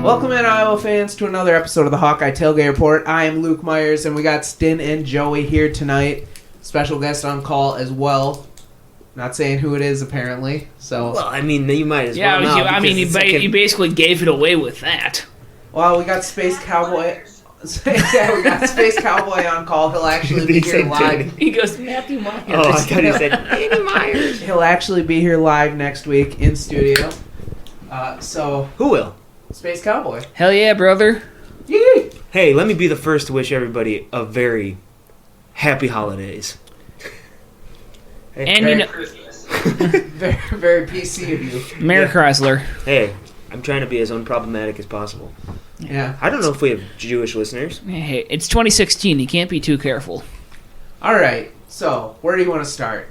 Welcome in, Iowa fans, to another episode of the Hawkeye Tailgate Report. I am Luke Myers, and we got Stin and Joey here tonight. Special guest on call as well. Not saying who it is, apparently. So, well, I mean, you might as well. Yeah, you basically gave it away with that. Well, we got Space Cowboy. Yeah, we got Space Cowboy on call. He'll actually be here live. He goes, Matthew Myers. Oh, I thought he said Andy Myers. He'll actually be here live next week in studio. Who will? Space Cowboy. Hell yeah, brother. Yee! Hey, let me be the first to wish everybody a very happy holidays. And Merry Christmas. Very, very PC of you. Merry Chrysler. Hey, I'm trying to be as unproblematic as possible. Yeah. I don't know if we have Jewish listeners. Hey, it's 2016. You can't be too careful. All right. So, where do you want to start?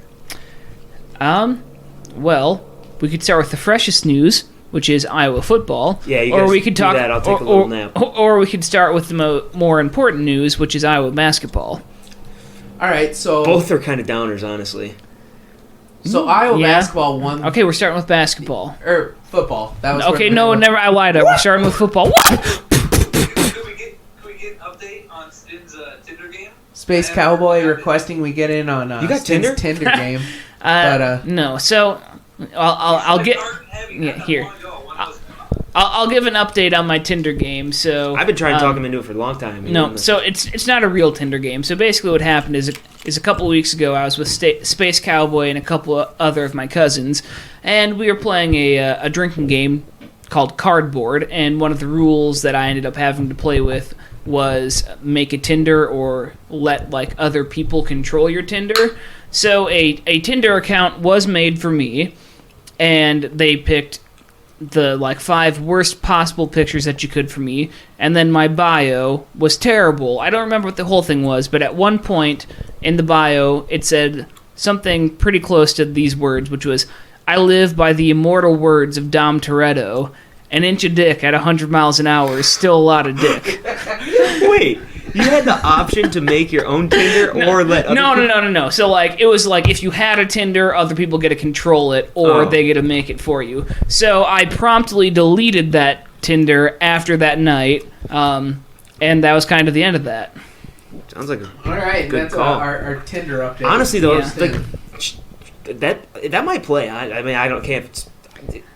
Well, we could start with the freshest news, which is Iowa football. Yeah, you or guys we could do talk, that. I'll take a little nap. Or we could start with the more important news, which is Iowa basketball. All right. So both are kind of downers, honestly. So Iowa basketball won. Okay, we're starting with basketball. Or football. That was okay. No, never. I lied. We're starting with football. What? Could we get an update on Stin's Tinder game? Space Cowboy requesting we get in on you got Stin's Tinder game. But no. So I'll get here. I'll give an update on my Tinder game. So I've been trying to talk him into it for a long time. No, so it's not a real Tinder game. So basically, what happened is a couple of weeks ago, I was with Space Cowboy and a couple of other of my cousins, and we were playing a drinking game called Cardboard. And one of the rules that I ended up having to play with was make a Tinder or let other people control your Tinder. So a Tinder account was made for me, and they picked the 5 worst possible pictures that you could for me, and then my bio was terrible. I don't remember what the whole thing was, but at one point in the bio it said something pretty close to these words, which was, "I live by the immortal words of Dom Toretto. An inch of dick at 100 miles an hour is still a lot of dick." Wait, you had the option to make your own Tinder or let other people... No. So, it was if you had a Tinder, other people get to control it, or they get to make it for you. So I promptly deleted that Tinder after that night, and that was kind of the end of that. Sounds like a all right, good that's call. Our Tinder update. Honestly, though, Yeah. that might play. I mean, I don't can't...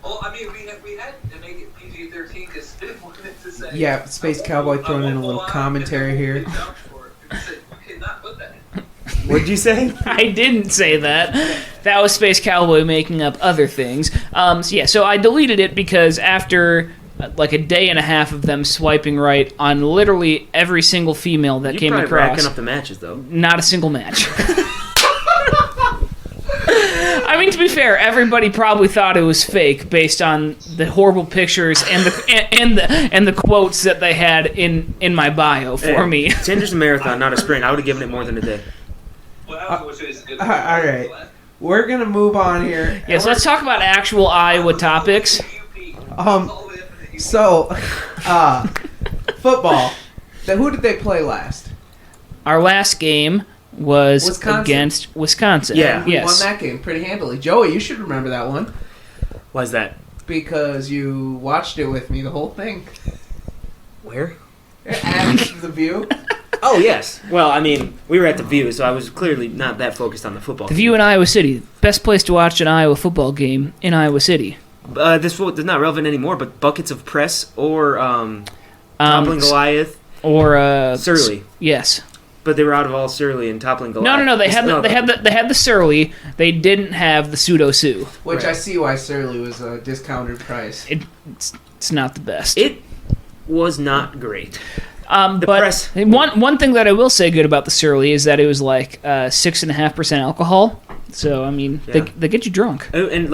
Well, I mean, we had to make it PG-13 because Stin wanted to say... Yeah, Space Cowboy throwing in a little commentary here. What'd you say? I didn't say that. That was Space Cowboy making up other things. So I deleted it because after a day and a half of them swiping right on literally every single female that came You're across. racking up the matches, though. Not a single match. I mean, to be fair, everybody probably thought it was fake based on the horrible pictures and the quotes that they had in my bio for me. Tinder's a marathon, not a sprint. I would have given it more than a day. All right, we're gonna move on here. Yeah, so let's talk about actual Iowa topics. Football. Who did they play last? Our last game was Wisconsin. Against Wisconsin. Yeah. We won that game pretty handily. Joey, you should remember that one. Why's that? Because you watched it with me, the whole thing. Where? At the View. Oh, yes. Well, I mean, we were at the View, so I was clearly not that focused on the football. The View in Iowa City. Best place to watch an Iowa football game in Iowa City. This is not relevant anymore, but Buckets of Press or Toppling Goliath. Or Surly. Yes. But they were out of all Surly and Toppling Goliath. No. They had the Surly. They didn't have the Pseudo Sue. Which Right. I see why Surly was a discounted price. It's not the best. It was not great. But press. one thing that I will say good about the Surly is that it was 6.5% alcohol. So I mean, Yeah. they get you drunk. And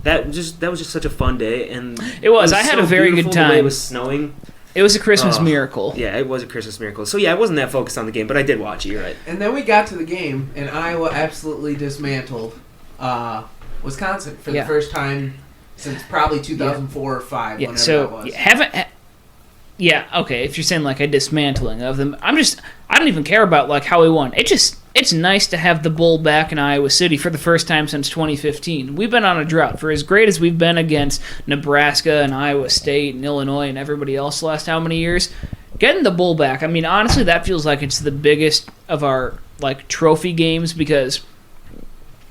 that was just such a fun day, and It was. I had a very good beautiful the way time. It was snowing. It was a Christmas miracle. Yeah, it was a Christmas miracle. So yeah, I wasn't that focused on the game, but I did watch it. You're right. And then we got to the game, and Iowa absolutely dismantled Wisconsin for the first time since probably 2004 or 5, Yeah. whenever So that was. Yeah. Okay. If you're saying a dismantling of them, I don't even care about how we won. It just it's nice to have the Bowl back in Iowa City for the first time since 2015. We've been on a drought. For as great as we've been against Nebraska and Iowa State and Illinois and everybody else the last how many years, getting the Bowl back, I mean, honestly, that feels like it's the biggest of our trophy games because,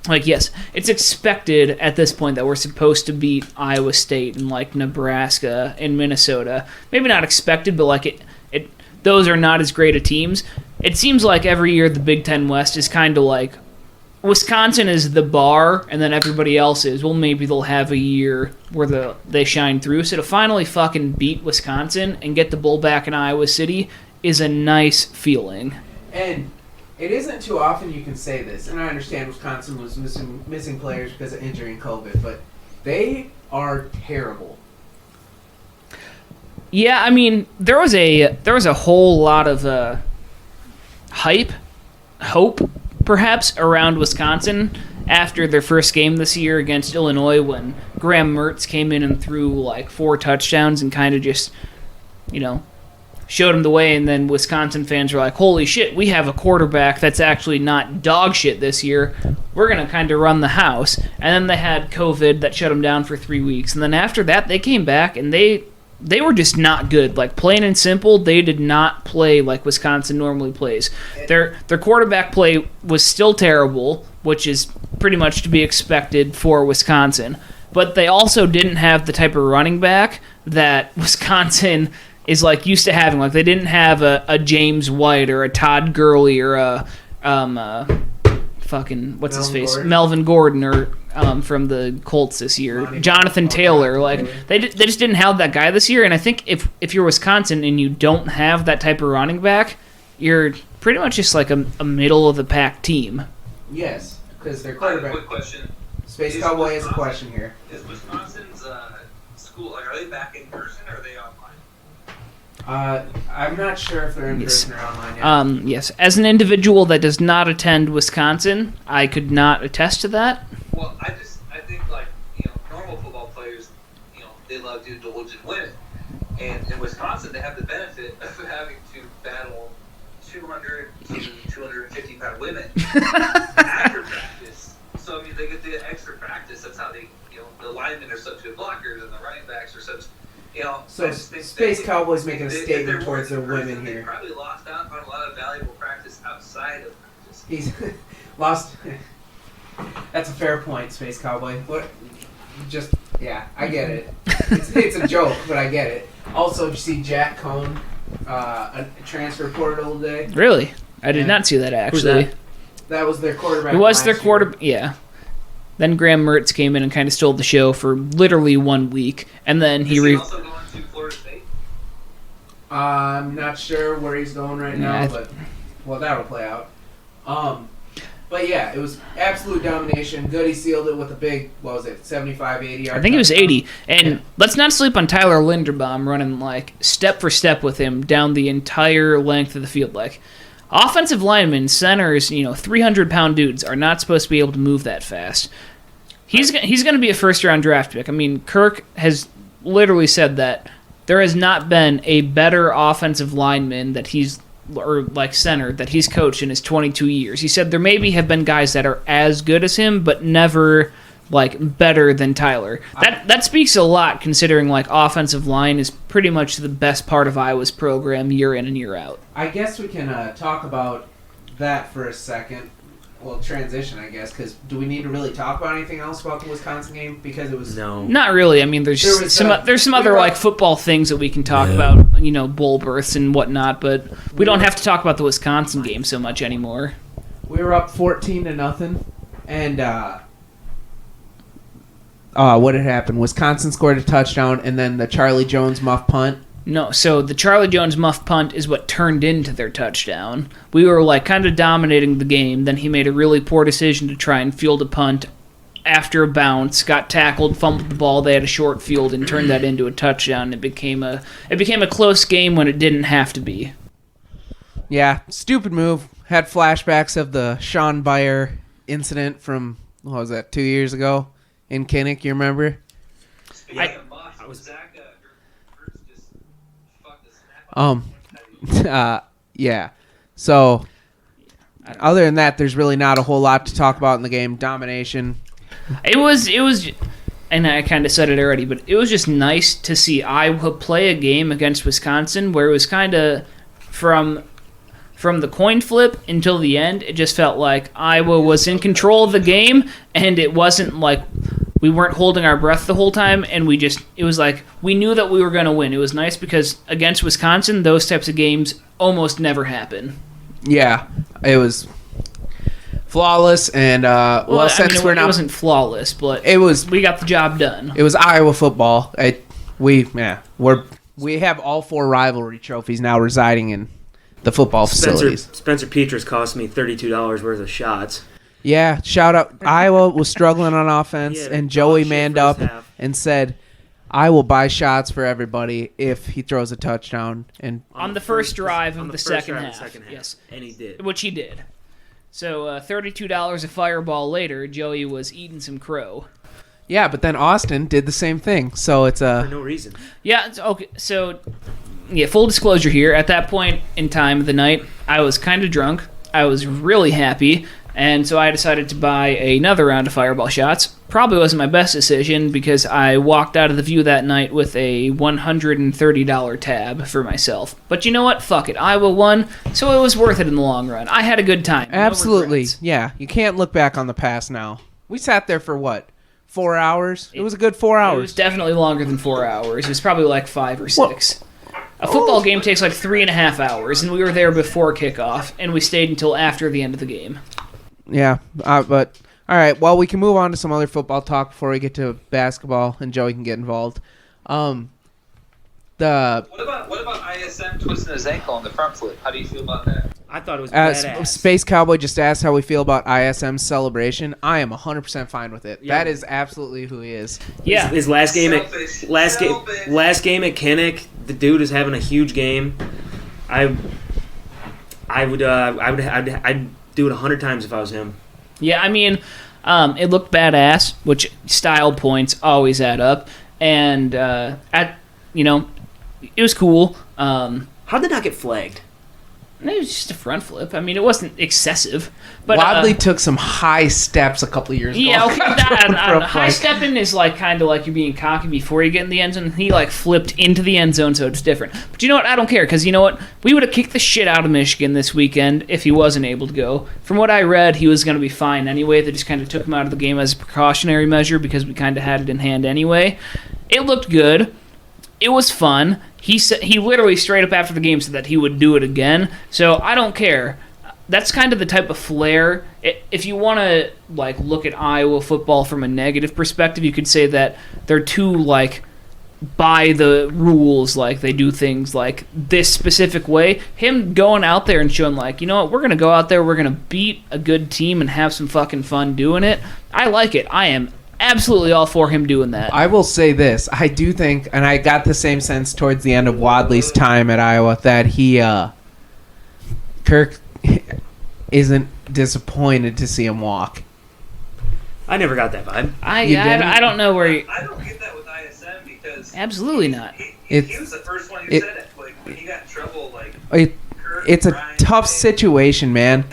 yes, it's expected at this point that we're supposed to beat Iowa State and Nebraska and Minnesota. Maybe not expected, but those are not as great of teams. It seems like every year the Big Ten West is kind of like Wisconsin is the bar, and then everybody else is. Well, maybe they'll have a year where they shine through. So to finally fucking beat Wisconsin and get the Bowl back in Iowa City is a nice feeling. And it isn't too often you can say this, and I understand Wisconsin was missing players because of injury and COVID, but they are terrible. Yeah, I mean, there was a whole lot of hope, perhaps, around Wisconsin after their first game this year against Illinois when Graham Mertz came in and threw 4 touchdowns and kind of just, showed him the way, and then Wisconsin fans were like, holy shit, we have a quarterback that's actually not dog shit this year. We're going to kind of run the house. And then they had COVID that shut them down for 3 weeks. And then after that, they came back, and they were just not good. Plain and simple, they did not play like Wisconsin normally plays. Their quarterback play was still terrible, which is pretty much to be expected for Wisconsin. But they also didn't have the type of running back that Wisconsin is used to having. They didn't have a James White or a Todd Gurley or a Melvin Gordon or from the Colts this year, Jonathan Taylor. They just didn't have that guy this year. And I think if you're Wisconsin and you don't have that type of running back, you're pretty much just a middle of the pack team. Yes, because their I have a quarterback. quick question. Space Cowboy has a question here. Is Wisconsin's school, are they back in person or are they online? I'm not sure if they're in person or online yet. Yes. As an individual that does not attend Wisconsin, I could not attest to that. Well, I think normal football players, they love to indulge in women. And in Wisconsin, they have the benefit of having to battle 200 to 250 pound women after practice. So, I mean, they get the extra practice. That's how they, the linemen are such good blockers and the running backs are such, So Space Cowboys making a statement towards their women here. They probably lost out on a lot of valuable practice outside of practice. He's lost. That's a fair point, Space Cowboy. What? I get it. It's a joke, but I get it. Also, did you see Jack Cohn, a transfer portal today? Really? I did not see that, actually. Who's That was their quarterback. It was their quarterback. Yeah. Then Graham Mertz came in and kind of stole the show for literally 1 week, and then Is he also going to Florida State? I'm not sure where he's going right now, but that'll play out. But yeah, it was absolute domination. Goody sealed it with a big, 75, 80 yard I think it was touchdown. 80. And let's not sleep on Tyler Linderbaum running step for step with him down the entire length of the field. Offensive linemen, centers, 300-pound dudes are not supposed to be able to move that fast. He's going to be a first-round draft pick. I mean, Kirk has literally said that there has not been a better offensive lineman center that he's coached in his 22 years. He said there maybe have been guys that are as good as him, but never better than Tyler. That speaks a lot considering offensive line is pretty much the best part of Iowa's program year in and year out. I guess we can talk about that for a second. Well, transition, I guess, because do we need to really talk about anything else about the Wisconsin game? Because it was No. Not really. I mean, there's some other football things that we can talk about, bowl berths and whatnot, but we don't have to talk about the Wisconsin game so much anymore. We were up 14-0, and what had happened? Wisconsin scored a touchdown, and then the Charlie Jones muff punt. No, so the Charlie Jones muff punt is what turned into their touchdown. We were kind of dominating the game. Then he made a really poor decision to try and field a punt after a bounce, got tackled, fumbled the ball. They had a short field and turned that into a touchdown. It became a close game when it didn't have to be. Yeah, stupid move. Had flashbacks of the Sean Beyer incident from 2 years ago in Kinnick. You remember? Speaking of muff, Zach Ertz just fucked the snap. Yeah. So Other than that, there's really not a whole lot to talk about in the game. Domination. It was, and I kind of said it already, but it was just nice to see Iowa play a game against Wisconsin where it was kind of from the coin flip until the end. It just felt like Iowa was in control of the game, and it wasn't like we weren't holding our breath the whole time, and it was like we knew that we were going to win. It was nice because against Wisconsin, those types of games almost never happen. Yeah, it was flawless, and it wasn't flawless, but we got the job done. It was Iowa football. We have all 4 rivalry trophies now residing in the football facilities. Spencer Petras cost me $32 worth of shots. Yeah, shout out. Iowa was struggling on offense, and Joey manned up and said, I will buy shots for everybody if he throws a touchdown. And on the first drive of the second half. Yes. And he did. Which he did. So $32 a fireball later, Joey was eating some crow. Yeah, but then Austin did the same thing. So it's for no reason. Yeah, okay. So, yeah, full disclosure here. At that point in time of the night, I was kind of drunk. I was really happy. And so I decided to buy another round of fireball shots. Probably wasn't my best decision because I walked out of the view that night with a $130 tab for myself. But you know what? Fuck it. Iowa won, so it was worth it in the long run. I had a good time. Absolutely. Yeah, you can't look back on the past now. We sat there for what? 4 hours? It was a good 4 hours. It was definitely longer than 4 hours. It was probably like 5 or 6. A football game takes like 3.5 hours, and we were there before kickoff, and we stayed until after the end of the game. Yeah, but all right. Well, we can move on to some other football talk before we get to basketball, and Joey can get involved. What about ISM twisting his ankle on the front flip? How do you feel about that? I thought it was badass. Space Cowboy just asked how we feel about ISM's celebration. I am 100% fine with it. Yeah. That is absolutely who he is. Yeah, his last game at Kinnick, the dude is having a huge game. I'd do it 100 times if I was him. Yeah, I mean, it looked badass, which style points always add up, and it was cool. How'd they not get flagged? It was just a front flip. I mean, it wasn't excessive. But Wadley took some high steps a couple years ago. Yeah, okay, high stepping is like kind of like you're being cocky before you get in the end zone. He like flipped into the end zone, so it's different. But you know what? I don't care because you know what? We would have kicked the shit out of Michigan this weekend if he wasn't able to go. From what I read, he was going to be fine anyway. They just kind of took him out of the game as a precautionary measure because we kind of had it in hand anyway. It looked good. It was fun. He literally straight up after the game said that he would do it again. So I don't care. That's kind of the type of flair. If you want to like look at Iowa football from a negative perspective, you could say that they're too like by the rules, like they do things like this specific way. Him going out there and showing like, you know what, we're gonna go out there, we're gonna beat a good team and have some fucking fun doing it. I like it. I am absolutely all for him doing that. I will say this. I do think, and I got the same sense towards the end of Wadley's time at Iowa, that Kirk isn't disappointed to see him walk. I never got that vibe. I don't know where you... I don't get that with ISM because... Absolutely not. He was the first one who said it. Like, when he got in trouble, like... It's a tough situation, man.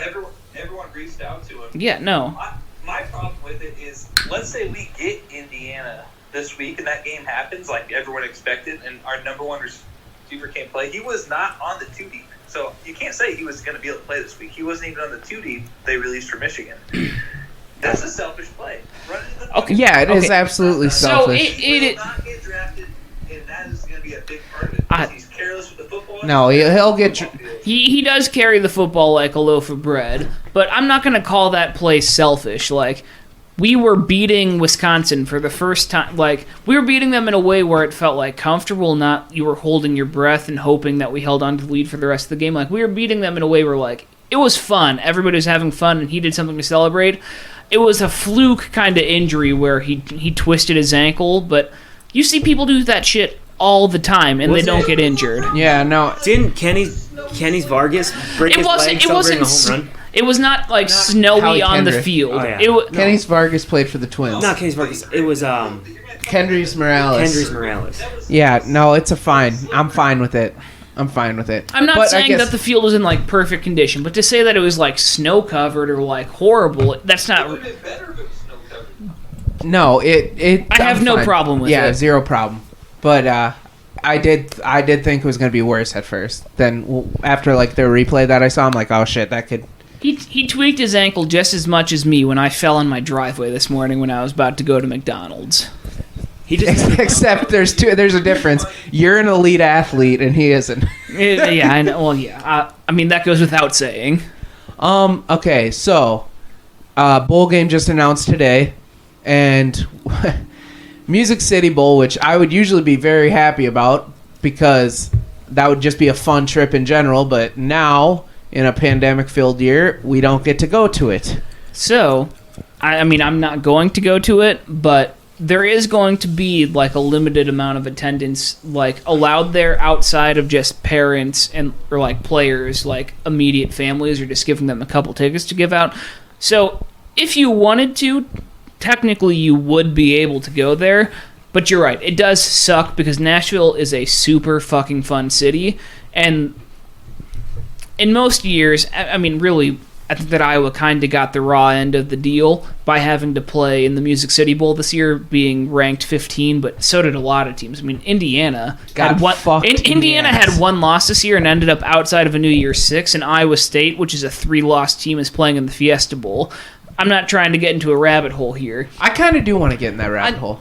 Everyone reached out to him. Yeah, no. My problem with it is, let's say we get Indiana this week and that game happens like everyone expected and our number one receiver can't play. He was not on the 2 deep. So you can't say he was going to be able to play this week. He wasn't even on the 2 deep they released for Michigan. That's a selfish play. Okay. Yeah, it is absolutely selfish. So he will not get drafted, and that is going to be a big part of it. Because he's careless with the football. No, he'll get... He does carry the football like a loaf of bread, but I'm not going to call that play selfish. Like, we were beating Wisconsin for the first time. Like, we were beating them in a way where it felt like comfortable, not you were holding your breath and hoping that we held on to the lead for the rest of the game. Like, we were beating them in a way where, like, it was fun. Everybody was having fun, and he did something to celebrate. It was a fluke kind of injury where he twisted his ankle, but you see people do that shit all the time, and they don't get injured. Yeah, no. Didn't Kenny Vargas break his leg celebrating a home run? It was not like snowy on the field. Oh, yeah. Kenny Vargas played for the Twins. Not Kenny Vargas. It was Kendrys Morales. Kendrys Morales. Yeah, no, it's a fine. I'm fine with it. I'm fine with it. I'm not But I saying guess- that the field was in like perfect condition, but to say that it was like snow covered or like horrible, that's It not. would have been better if it was snow covered. No, it. I have I'm no fine. problem with yeah, it. zero problem. But I did think it was going to be worse at first. Then after like the replay that I saw, I'm like, oh shit, that could. He tweaked his ankle just as much as me when I fell in my driveway this morning when I was about to go to McDonald's. He just Except there's a difference. You're an elite athlete and he isn't. Yeah, I know. Well, yeah. I mean, that goes without saying. Okay, so bowl game just announced today, and Music City Bowl, which I would usually be very happy about because that would just be a fun trip in general, but now in a pandemic-filled year, we don't get to go to it. So, I mean, I'm not going to go to it, but there is going to be like a limited amount of attendance like allowed there outside of just parents and or like players, like immediate families, or just giving them a couple tickets to give out. So, if you wanted to, technically you would be able to go there, but you're right. It does suck because Nashville is a super fucking fun city, and in most years, I mean, really, I think that Iowa kind of got the raw end of the deal by having to play in the Music City Bowl this year, being ranked 15, but so did a lot of teams. I mean, Indiana Got fucked in the Indiana ass. had one loss this year and ended up outside of a New Year's Six, and Iowa State, which is a 3-loss team, is playing in the Fiesta Bowl. I'm not trying to get into a rabbit hole here. I kind of do want to get in that rabbit hole.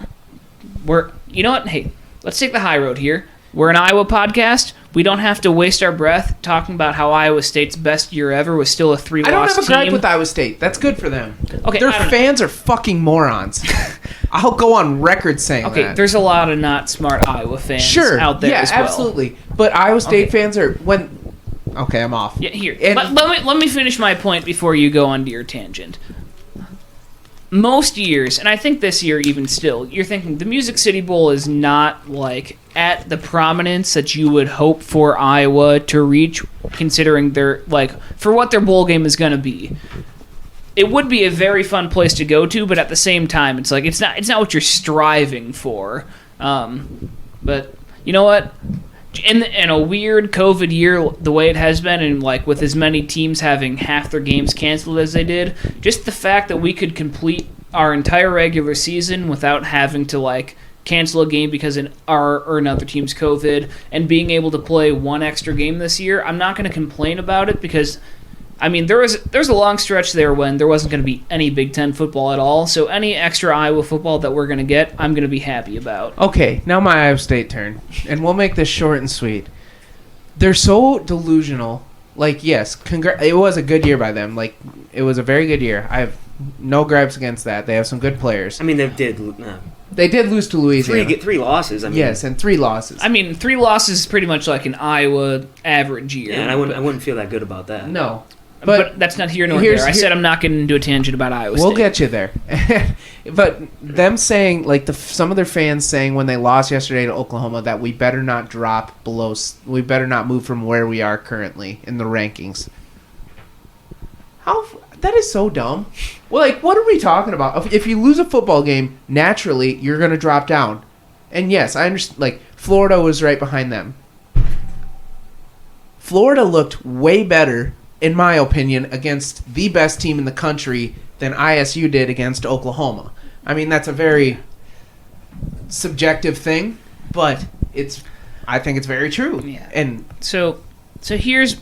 You know what? Hey, let's take the high road here. We're an Iowa podcast. We don't have to waste our breath talking about how Iowa State's best year ever was still a 3-loss team. I don't have a gripe with Iowa State. That's good for them. Okay, Their I don't- fans are fucking morons. I'll go on record saying Okay, that. there's a lot of not smart Iowa fans Sure, out there yeah, as well. absolutely. But Iowa State Okay. fans are when. Okay, I'm off. Yeah, here. And- Let me finish my point before you go onto your tangent. Most years, and I think this year even still, you're thinking the Music City Bowl is not like at the prominence that you would hope for Iowa to reach, considering their like for what their bowl game is going to be. It would be a very fun place to go to, but at the same time, it's like it's not what you're striving for. But you know what? In a weird COVID year, the way it has been, and like with as many teams having half their games canceled as they did, just the fact that we could complete our entire regular season without having to like cancel a game because our or another team's COVID, and being able to play one extra game this year, I'm not going to complain about it because, I mean, there's a long stretch there when there wasn't going to be any Big Ten football at all. So any extra Iowa football that we're going to get, I'm going to be happy about. Okay, now my Iowa State turn, and we'll make this short and sweet. They're so delusional. Like, yes, it was a good year by them. Like, it was a very good year. I have no gripes against that. They have some good players. I mean, they did They did lose to Louisiana. three losses. I mean, Yes, and 3 losses. I mean, 3 losses is pretty much like an Iowa average year. yeah, and I wouldn't feel that good about that. No. But that's not here nor here's- there. I said I'm not getting into a tangent about Iowa State. We'll get you there. But them saying, like, some of their fans saying when they lost yesterday to Oklahoma that we better not drop below, we better not move from where we are currently in the rankings. That is so dumb. Well, like, what are we talking about? If you lose a football game, naturally, you're going to drop down. And yes, I understand, like, Florida was right behind them. Florida looked way better, in my opinion, against the best team in the country than ISU did against Oklahoma. I mean, that's a very subjective thing, but I think it's very true. Yeah. And So here's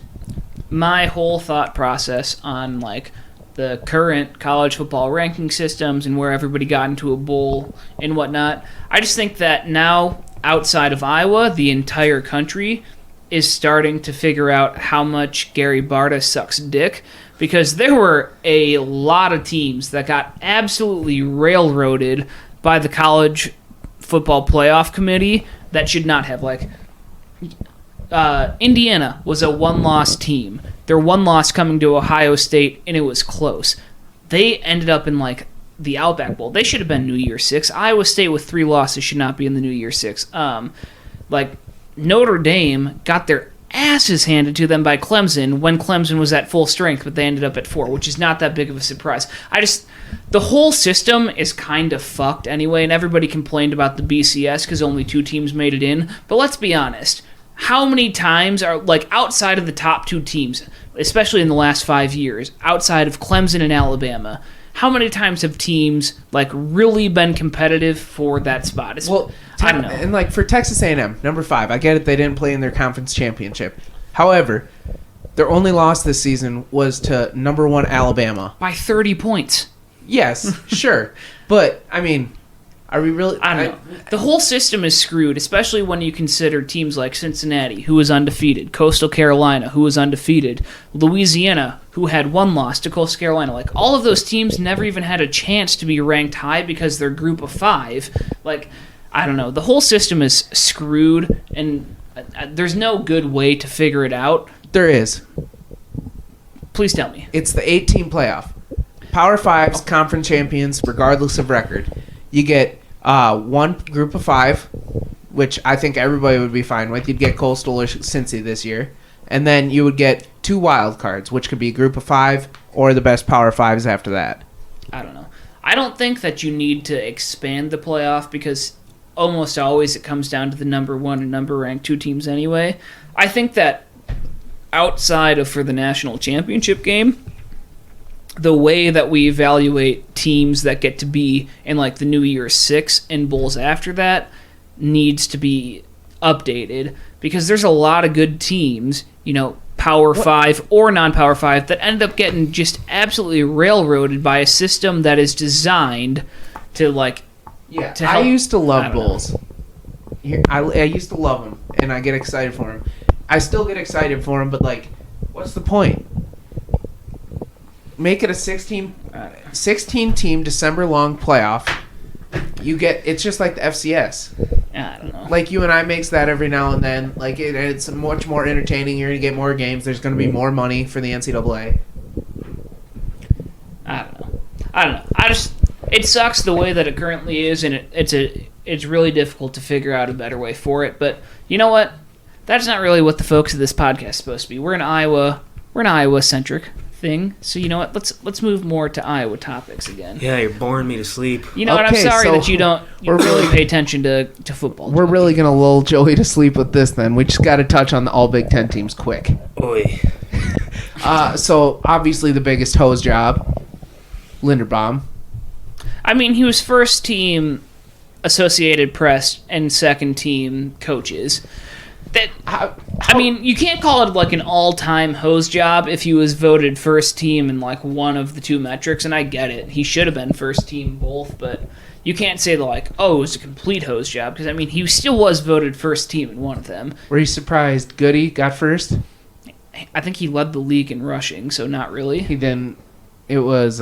my whole thought process on like the current college football ranking systems and where everybody got into a bowl and whatnot. I just think that now, outside of Iowa, the entire country is starting to figure out how much Gary Barta sucks dick, because there were a lot of teams that got absolutely railroaded by the college football playoff committee that should not have. Like, Indiana was a 1-loss team. Their 1 loss coming to Ohio State, and it was close. They ended up in like the Outback Bowl. They should have been New Year's Six. Iowa State with 3 losses should not be in the New Year's Six. Like Notre Dame got their asses handed to them by Clemson when Clemson was at full strength, but they ended up at 4, which is not that big of a surprise. The whole system is kind of fucked anyway, and everybody complained about the BCS because only 2 teams made it in. But let's be honest. how many times are, like, outside of the top two teams, especially in the last 5 years, outside of Clemson and Alabama, how many times have teams, like, really been competitive for that spot? Well, I don't know. And, like, for Texas A&M, number 5, I get it, they didn't play in their conference championship. However, their only loss this season was to number 1 Alabama. By 30 points. Yes, sure. But, I mean, are we really... I don't know. The whole system is screwed, especially when you consider teams like Cincinnati, who was undefeated, Coastal Carolina, who was undefeated, Louisiana, who had 1 loss to Coastal Carolina. Like, all of those teams never even had a chance to be ranked high because they're group of 5. Like, I don't know. The whole system is screwed, and there's no good way to figure it out. There is. Please tell me. It's the 8-team playoff. Power 5's conference champions, regardless of record. You get 1 group of 5, which I think everybody would be fine with. You'd get Coastal or Cincy this year. And then you would get 2 wild cards, which could be a group of 5 or the best Power 5s after that. I don't know. I don't think that you need to expand the playoff because almost always it comes down to the number 1 and number ranked 2 teams anyway. I think that outside of for the national championship game, the way that we evaluate teams that get to be in, like, the New Year's 6 and bowls after that needs to be updated because there's a lot of good teams, Power 5 or non-Power 5, that end up getting just absolutely railroaded by a system that is designed to, like, Yeah, to help. I used to love I don't know. Bulls. I used to love them, and I get excited for them. I still get excited for them, but, like, what's the point? Make it a 16-team December-long playoff. It's just like the FCS. I don't know. Like, you and I makes that every now and then. Like, it's much more entertaining. You're going to get more games. There's going to be more money for the NCAA. I don't know. It sucks the way that it currently is, and it's really difficult to figure out a better way for it. But you know what? That's not really what the focus of this podcast is supposed to be. We're an Iowa-centric thing. So you know what? Let's move more to Iowa topics again. Yeah, you're boring me to sleep. You know what? I'm Okay, sorry so that you don't really pay attention to football. We're really going to lull Joey to sleep with this then. We just got to touch on the all Big Ten teams quick. Oy. So, obviously the biggest hose job, Linderbaum. I mean, he was first team Associated Press and second team coaches. I mean, you can't call it like an all-time hose job if he was voted first team in like one of the 2 metrics, and I get it. He should have been first team both, but you can't say like, oh, it was a complete hose job, because I mean, he still was voted first team in one of them. Were you surprised Goody got first? I think he led the league in rushing, so not really. He didn't. It was,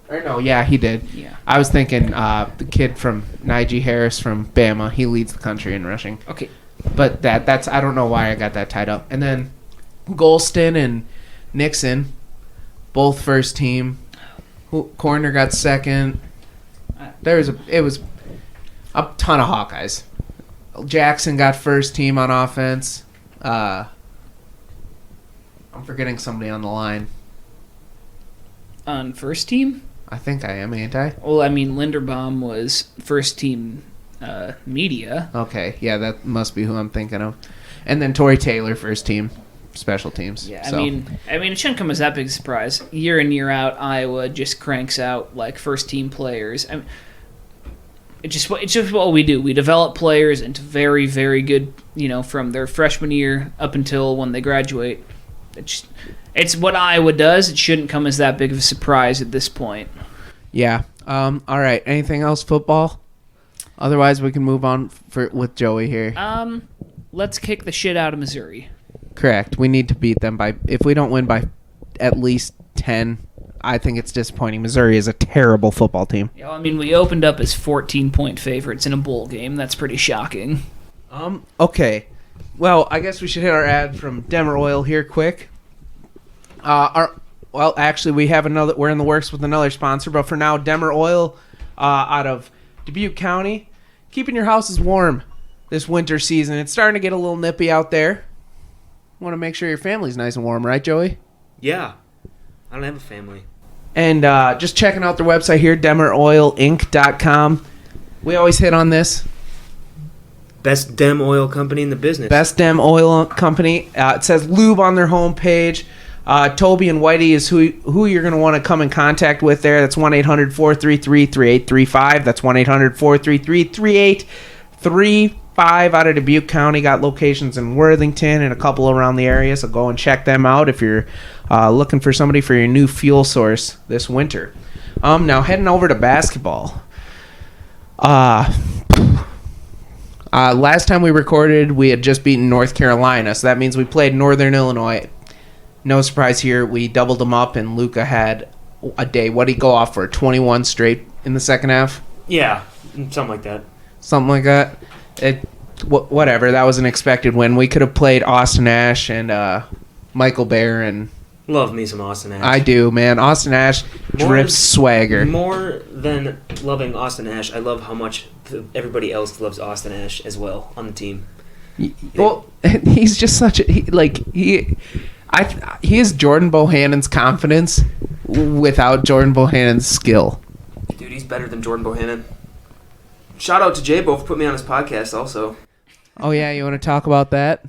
or no, yeah, he did. Yeah. I was thinking the kid from Najee Harris from Bama. He leads the country in rushing. Okay. But that's I don't know why I got that tied up. And then Golston and Nixon, both first team. Corner got second. It was a ton of Hawkeyes. Jackson got first team on offense. I'm forgetting somebody on the line. On first team? I think I am, ain't I? Well, I mean, Linderbaum was first team media. Okay, yeah, that must be who I'm thinking of. And then Torrey Taylor, first team, special teams. Yeah, so. I mean, it shouldn't come as that big a surprise. Year in, year out, Iowa just cranks out like first team players. I mean, it's just what we do. We develop players into very, very good, from their freshman year up until when they graduate. It's what Iowa does. It shouldn't come as that big of a surprise at this point. Yeah. All right. Anything else football? Otherwise, we can move on with Joey here. Let's kick the shit out of Missouri. Correct. We need to beat them if we don't win by at least 10, I think it's disappointing. Missouri is a terrible football team. Yeah, I mean, we opened up as 14-point favorites in a bowl game. That's pretty shocking. Okay. Well, I guess we should hit our ad from Demer Oil here quick. Actually, we have another. We're in the works with another sponsor, but for now, Demer Oil, out of Dubuque County, keeping your houses warm this winter season. It's starting to get a little nippy out there. Want to make sure your family's nice and warm, right, Joey? Yeah. I don't have a family. And just checking out their website here, DemerOilInc.com. We always hit on this. Best Dem oil company in the business. Best Dem Oil Company. It says lube on their homepage. Toby and Whitey is who you're going to want to come in contact with there. That's 1-800-433-3835. That's 1-800-433-3835 out of Dubuque County. Got locations in Worthington and a couple around the area, so go and check them out if you're looking for somebody for your new fuel source this winter. Now heading over to basketball. Last time we recorded, we had just beaten North Carolina, so that means we played Northern Illinois. No surprise here. We doubled them up, and Luka had a day. What did he go off for? 21 straight in the second half? Yeah, something like that. Something like that. Whatever. That was an expected win. We could have played Austin Ash and Michael Bear. And Love me some Austin Ash. I do, man. Austin Ash drips swagger. More than loving Austin Ash, I love how much everybody else loves Austin Ash as well on the team. Well, he's just such a... He is Jordan Bohannon's confidence without Jordan Bohannon's skill. Dude, he's better than Jordan Bohannon. Shout out to J-Bo for putting me on his podcast also. Oh, yeah? You want to talk about that?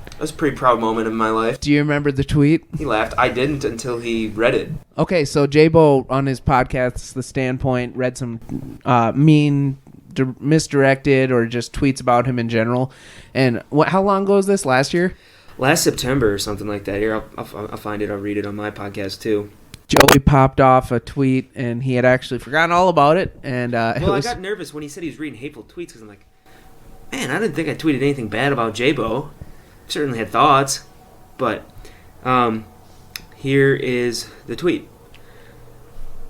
That was a pretty proud moment in my life. Do you remember the tweet? He laughed. I didn't until he read it. Okay, so J-Bo on his podcast, The Standpoint, read some misdirected or just tweets about him in general. And how long ago was this? Last year? Last September or something like that. Here, I'll find it. I'll read it on my podcast too. Joey popped off a tweet, and he had actually forgotten all about it. And I got nervous when he said he was reading hateful tweets because I'm like, man, I didn't think I tweeted anything bad about J-Bo. Certainly had thoughts, but here is the tweet.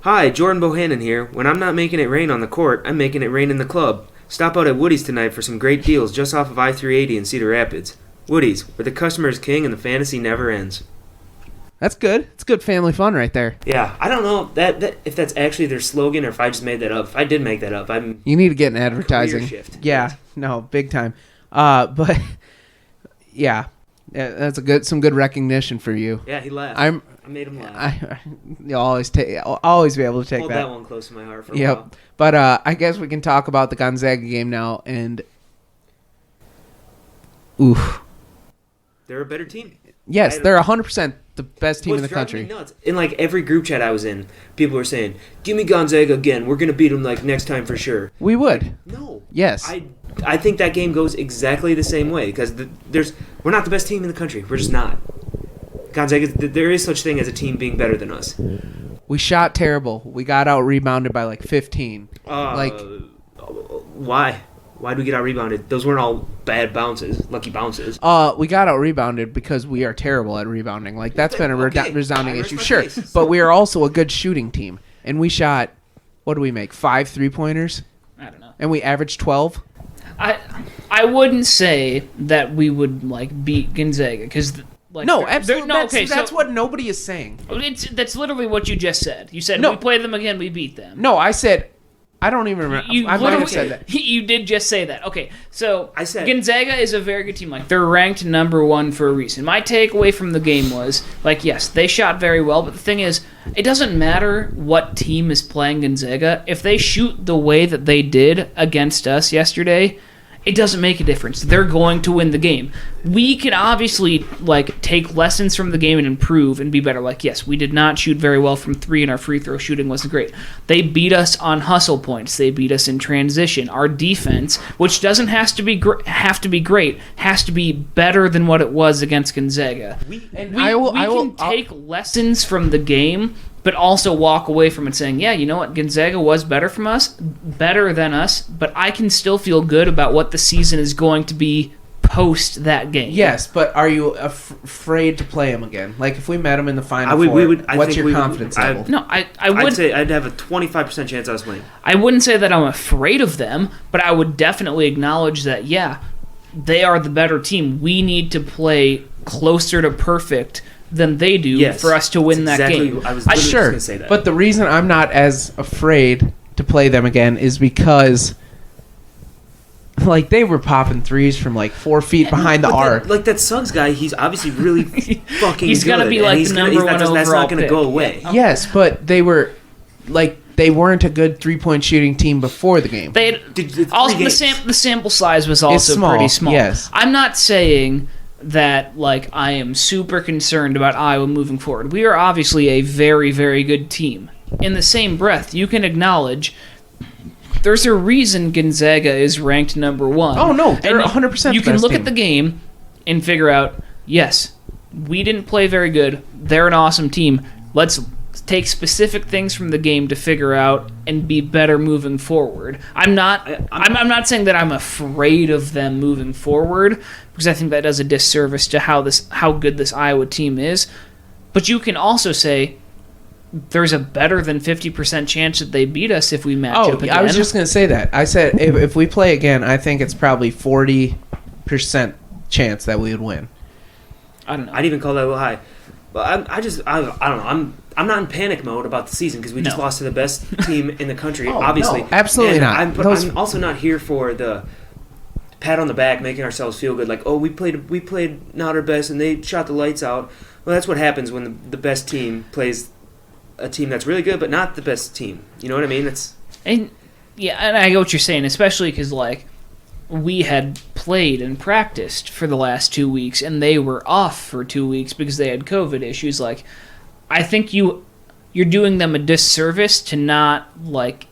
Hi, Jordan Bohannon here. When I'm not making it rain on the court, I'm making it rain in the club. Stop out at Woody's tonight for some great deals just off of I-380 in Cedar Rapids. Woody's, where the customer is king and the fantasy never ends. That's good. It's good family fun right there. Yeah, I don't know that if that's actually their slogan or if I just made that up. If I did make that up, You need to get in advertising. Career shift. Yeah, no, big time. But yeah, that's some good recognition for you. Yeah, he laughed. I made him laugh. You'll always be able to take Hold that. that one close to my heart for a while. But I guess we can talk about the Gonzaga game now. And oof, they're a better team. Yes, they're 100% the best team in the country. Me nuts. In like every group chat I was in, people were saying, "Give me Gonzaga again. We're gonna beat them like next time for sure." We would. No. Yes. I think that game goes exactly the same way because we're not the best team in the country. We're just not. Gonzaga, there is such thing as a team being better than us. We shot terrible. We got out rebounded by like 15. Why? Why did we get out rebounded? Those weren't all bad bounces, lucky bounces. We got out rebounded because we are terrible at rebounding. Like that's been a resounding issue. Sure, case. But we are also a good shooting team, and we shot. What do we make? 5 3-pointers? I don't know. And we averaged 12. I wouldn't say that we would like beat Gonzaga because no, absolutely. That's what nobody is saying. That's literally what you just said. You said no. We play them again, we beat them. No, I said. I don't even remember. I might have said that. You did just say that. Okay, so I said Gonzaga is a very good team. Like they're ranked number 1 for a reason. My takeaway from the game was like, yes, they shot very well, but the thing is, it doesn't matter what team is playing Gonzaga. If they shoot the way that they did against us yesterday, it doesn't make a difference. They're going to win the game. We can obviously like take lessons from the game and improve and be better. Like, yes, we did not shoot very well from 3 and our free throw shooting wasn't great. They beat us on hustle points. They beat us in transition. Our defense, which doesn't have to be great, has to be better than what it was against Gonzaga. We can take lessons from the game, but also walk away from it saying, yeah, you know what, Gonzaga was better than us, but I can still feel good about what the season is going to be post that game. Yes, but are you afraid to play them again? Like, if we met them in the Final Four, what's your confidence level? No, I'd say I'd have a 25% chance I was playing. I wouldn't say that I'm afraid of them, but I would definitely acknowledge that, yeah, they are the better team. We need to play closer to perfect than they do for us to win that game. I was just going to say that. But the reason I'm not as afraid to play them again is because like they were popping threes from like 4 feet behind the arc. Like that Suggs guy, he's obviously really fucking he's good. He's going to be like the number 1 overall That's not going to pick. go away. Yes, but they were like they weren't a good 3-point shooting team before the game. They also the sample size was also small, pretty small. yes. I'm not saying that like I am super concerned about Iowa moving forward. We are obviously a very, very good team. In the same breath, you can acknowledge there's a reason Gonzaga is ranked number 1. Oh no, they're And 100%. You the can best look team. at the game and figure out, yes, we didn't play very good. They're an awesome team. Let's take specific things from the game to figure out and be better moving forward. I'm not saying that I'm afraid of them moving forward, because I think that does a disservice to how good this Iowa team is. But you can also say there's a better than 50% chance that they beat us if we match up again. I was just going to say that. I said if we play again, I think it's probably 40% chance that we would win. I don't know. I'd even call that a little high. But I don't know. I'm not in panic mode about the season because we just lost to the best team in the country, obviously. No, absolutely not. I'm also not here for the pat on the back, making ourselves feel good. Like, oh, we played not our best and they shot the lights out. Well, that's what happens when the best team plays a team that's really good, but not the best team. You know what I mean? And I get what you're saying, especially because like we had played and practiced for the last 2 weeks, and they were off for 2 weeks because they had COVID issues. Like, I think you're doing them a disservice to not like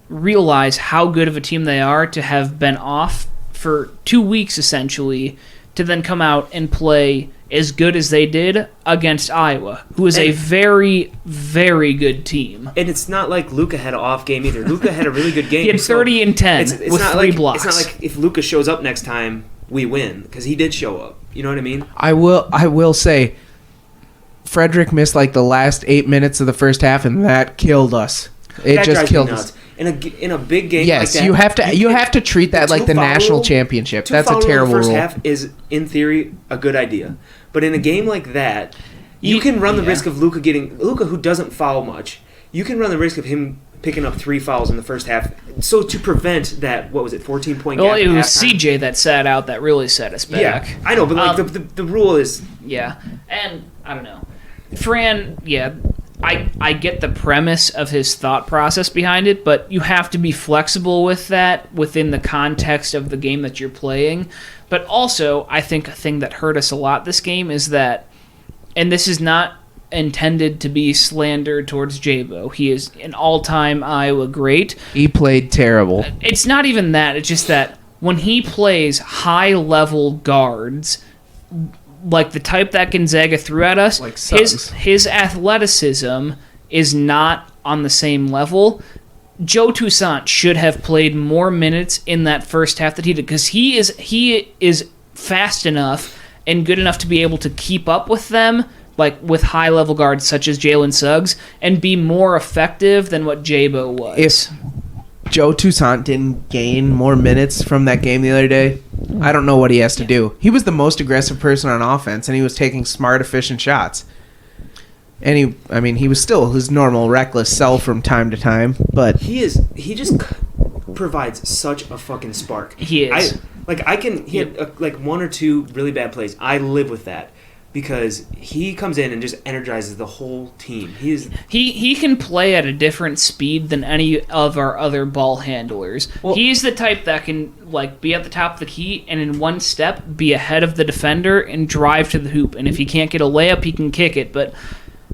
realize how good of a team they are to have been off for 2 weeks essentially, to then come out and play as good as they did against Iowa, who is a very, very good team. And it's not like Luka had an off game either. Luka had a really good game. He had 30 and 10 it's with not 3 like, blocks. It's not like if Luka shows up next time, we win, because he did show up. You know what I mean? I will say, Frederick missed like the last 8 minutes of the first half, and that killed us. It That just drives me killed nuts. us. In a big game Yes, like that, you have to treat that like the national championship. That's a terrible first rule. half is, in theory, a good idea. But in a game like that, you can run the risk of Luka, who doesn't foul much, you can run the risk of him picking up 3 fouls in the first half. So to prevent that, 14-point gap? Well, it was halftime? CJ that sat out that really set us back. Yeah, I know, but like the rule is... Yeah, and I don't know. Fran, yeah, I get the premise of his thought process behind it, but you have to be flexible with that within the context of the game that you're playing. But also, I think a thing that hurt us a lot this game is that, and this is not intended to be slander towards Jabo. He is an all-time Iowa great. He played terrible. It's not even that. It's just that when he plays high-level guards, like the type that Gonzaga threw at us, Like Suggs. his athleticism is not on the same level. Joe Toussaint should have played more minutes in that first half that he did, because he is fast enough and good enough to be able to keep up with them, like with high-level guards such as Jalen Suggs, and be more effective than what Jabo was. If Joe Toussaint didn't gain more minutes from that game the other day, I don't know what he has to do. He was the most aggressive person on offense, and he was taking smart, efficient shots. And he was still his normal reckless self from time to time, but He just provides such a fucking spark. He is. He had like 1 or 2 really bad plays. I live with that because he comes in and just energizes the whole team. He can play at a different speed than any of our other ball handlers. Well, he's the type that can like be at the top of the key and in one step be ahead of the defender and drive to the hoop. And if he can't get a layup, he can kick it. But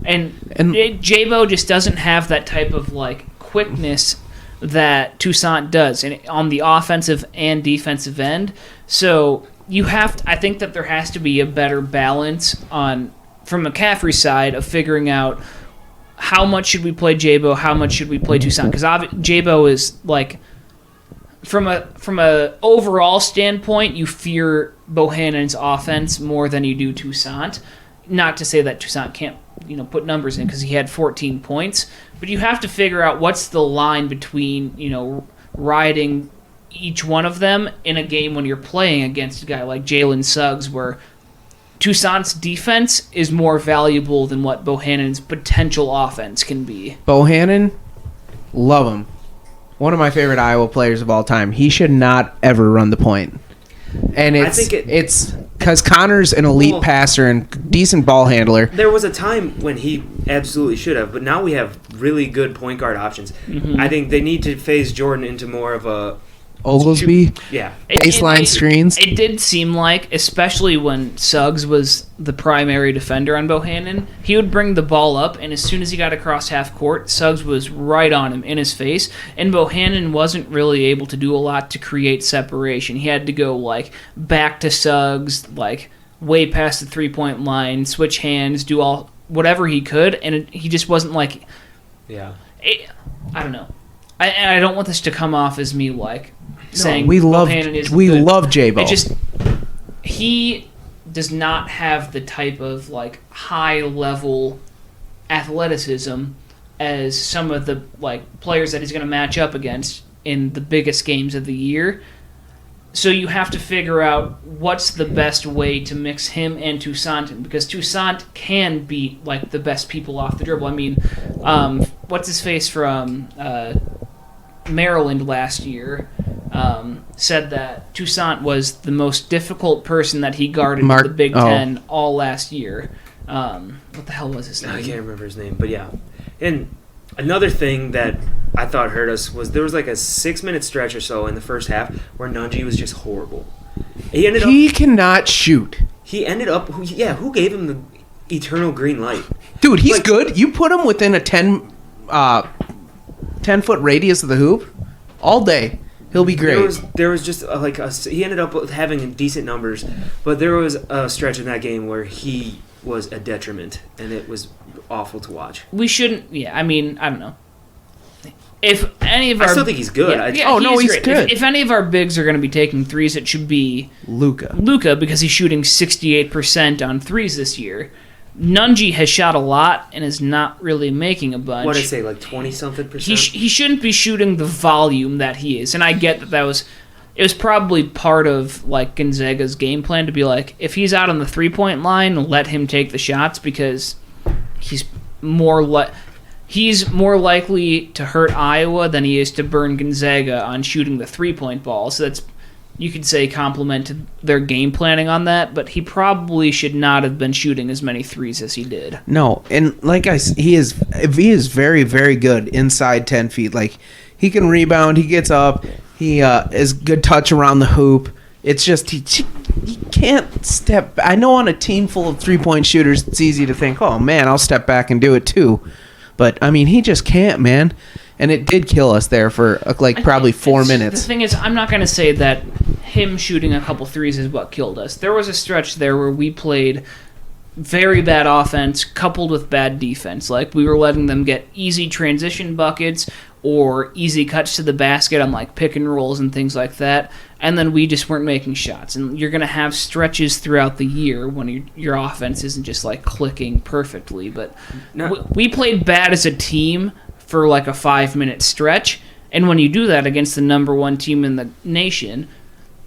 Jabo just doesn't have that type of like quickness that Toussaint does, and on the offensive and defensive end. So I think that there has to be a better balance from McCaffrey's side of figuring out how much should we play Jabo, how much should we play Toussaint, because Jabo is like from a overall standpoint, you fear Bohannon's offense more than you do Toussaint. Not to say that Toussaint can't put numbers in, because he had 14 points, but you have to figure out what's the line between riding each one of them in a game when you're playing against a guy like Jalen Suggs, where Toussaint's defense is more valuable than what Bohannon's potential offense can be. Bohannon, love him. One of my favorite Iowa players of all time. He should not ever run the point. And it's because Connor's an elite passer and decent ball handler. There was a time when he absolutely should have, but now we have really good point guard options. Mm-hmm. I think they need to phase Jordan into more of a Oglesby, yeah. baseline screens. It did seem like, especially when Suggs was the primary defender on Bohannon, he would bring the ball up, and as soon as he got across half court, Suggs was right on him, in his face, and Bohannon wasn't really able to do a lot to create separation. He had to go, like, back to Suggs, like, way past the three-point line, switch hands, do all whatever he could, and he just wasn't, like... Yeah. I don't know. I don't want this to come off as me, like, saying we love J-Bo. It just he does not have the type of like high level athleticism as some of the like players that he's going to match up against in the biggest games of the year. So you have to figure out what's the best way to mix him and Toussaint in, because Toussaint can beat like the best people off the dribble. I mean, what's his face from Maryland last year said that Toussaint was the most difficult person that he guarded in the Big Ten all last year. What the hell was his name? I can't remember his name, but yeah. And another thing that I thought hurt us was there was like a 6-minute stretch or so in the first half where Nunji was just horrible. He cannot shoot. He ended up, who gave him the eternal green light? Dude, he's good. You put him within a 10-foot radius of the hoop all day. He'll be great. There was just he ended up having decent numbers, but there was a stretch in that game where he was a detriment, and it was awful to watch. We shouldn't. Yeah, I mean, I don't know. If any of I still think he's good. He's good. If any of our bigs are going to be taking threes, it should be Luka, because he's shooting 68% on threes this year. Nunji has shot a lot and is not really making a bunch. What did I say, like 20-something%? He shouldn't be shooting the volume that he is, and I get that was probably part of like Gonzaga's game plan to be like, if he's out on the 3-point line, let him take the shots because he's more likely to hurt Iowa than he is to burn Gonzaga on shooting the 3-point ball. So that's, you could say, compliment to their game planning on that, but he probably should not have been shooting as many threes as he did. No, and he is very, very good inside 10 feet. Like, he can rebound, he gets up, he is good touch around the hoop. It's just he can't step. I know on a team full of 3-point shooters, it's easy to think, oh man, I'll step back and do it too. But I mean, he just can't, man. And it did kill us there for probably 4 minutes. The thing is, I'm not going to say that him shooting a couple threes is what killed us. There was a stretch there where we played very bad offense coupled with bad defense. Like, we were letting them get easy transition buckets or easy cuts to the basket on like pick and rolls and things like that. And then we just weren't making shots. And you're going to have stretches throughout the year when your offense isn't just like clicking perfectly. But we played bad as a team for like a 5-minute stretch, and when you do that against the number one team in the nation,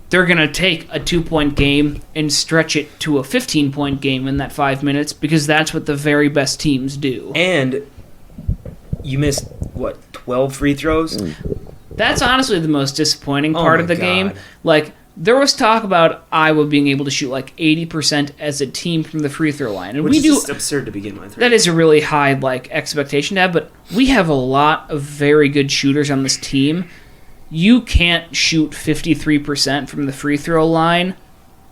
they're going to take a 2-point game and stretch it to a 15-point game in that 5 minutes because that's what the very best teams do. And you missed, 12 free throws? That's honestly the most disappointing part of the game. Like, there was talk about Iowa being able to shoot like 80% as a team from the free throw line, and which is just absurd to begin with. Right? That is a really high like expectation to have, but we have a lot of very good shooters on this team. You can't shoot 53% from the free throw line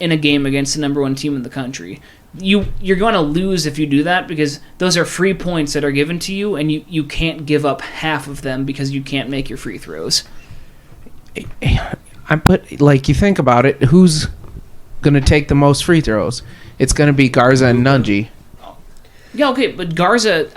in a game against the number one team in the country. You're going to lose if you do that because those are free points that are given to you, and you can't give up half of them because you can't make your free throws. But like, you think about it, who's going to take the most free throws? It's going to be Garza and Nunji. Yeah, okay, but Garza,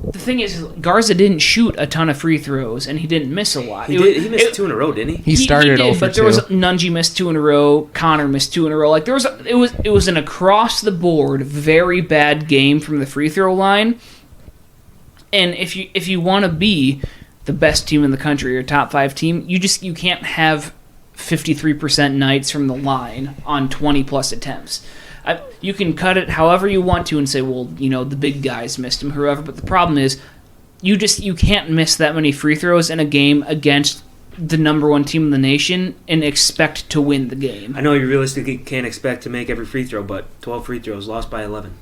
the thing is, Garza didn't shoot a ton of free throws, and he didn't miss a lot. He missed 2 in a row, didn't he? He started he did, over but there was Nunji missed 2 in a row. Connor missed 2 in a row. Like it was an across the board very bad game from the free throw line. And if you want to be the best team in the country or top 5 team, you can't have 53% nights from the line on 20 plus attempts. You can cut it however you want to and say, well, the big guys missed him, whoever. But the problem is, you can't miss that many free throws in a game against the number one team in the nation and expect to win the game. I know you realistically can't expect to make every free throw, but 12 free throws, lost by 11.